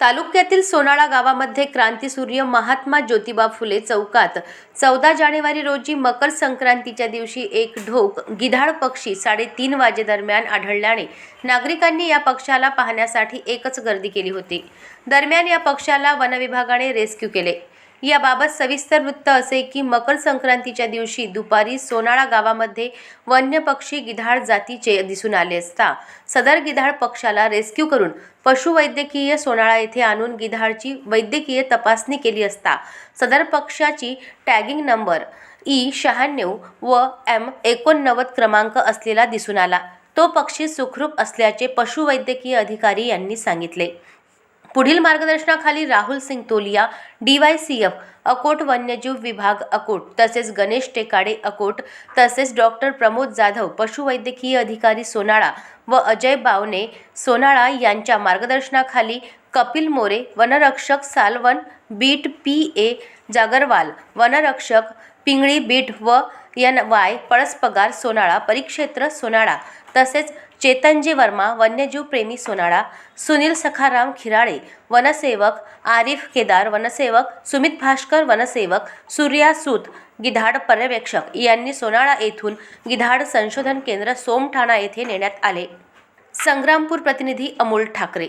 तालुक्यातील सोनाळा गावामध्ये क्रांतीसूर्य महात्मा ज्योतिबा फुले चौकात 14 जानेवारी रोजी मकर संक्रांतीच्या दिवशी एक ढोक गिधाड पक्षी 3:30 वाजेदरम्यान आढळल्याने नागरिकांनी या पक्षाला पाहण्यासाठी एकच गर्दी केली होती। दरम्यान या पक्षाला वनविभागाने रेस्क्यू केले। याबाबत सविस्तर वृत्त असे की मकर संक्रांतीच्या दिवशी दुपारी सोनाळा गावामध्ये वन्य पक्षी गिधाड जातीचे दिसून आले असता सदर गिधाड पक्षाला रेस्क्यू करून पशुवैद्यकीय सोनाळा येथे आणून गिधाडची वैद्यकीय तपासणी केली असता सदर पक्षाची टॅगिंग नंबर E96 व M89 क्रमांक असलेला दिसून आला। तो पक्षी सुखरूप असल्याचे पशुवैद्यकीय अधिकारी यांनी सांगितले। पुढील मार्गदर्शनाखाली राहुल सिंग तोलिया DYCF अकोट वन्यजीव विभाग अकोट तसेच गणेश टेकाडे अकोट तसेच डॉक्टर प्रमोद जाधव पशुवैद्यकीय अधिकारी सोनाळा व अजय बावने सोनाळा यांच्या मार्गदर्शनाखाली कपिल मोरे वनरक्षक सालवन बीट PA जागरवाल वनरक्षक पिंगळी बीट व NY पळसपगार सोनाळा परिक्षेत्र सोनाळा तसेच चेतनजी वर्मा वन्यजीव प्रेमी सोनाळा सुनील सखाराम खिराळे वनसेवक आरिफ केदार वनसेवक सुमित भास्कर वनसेवक सूर्या सूत गिधाड पर्यवेक्षक यांनी सोनाळा येथून गिधाड संशोधन केंद्र सोमठाणा येथे नेण्यात आले। संग्रामपूर प्रतिनिधी अमोल ठाकरे।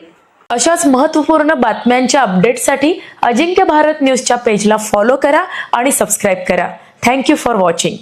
अशाच महत्त्वपूर्ण बातम्यांच्या अपडेटसाठी अजिंक्य भारत न्यूजच्या पेजला फॉलो करा आणि सबस्क्राइब करा। Thank you for watching.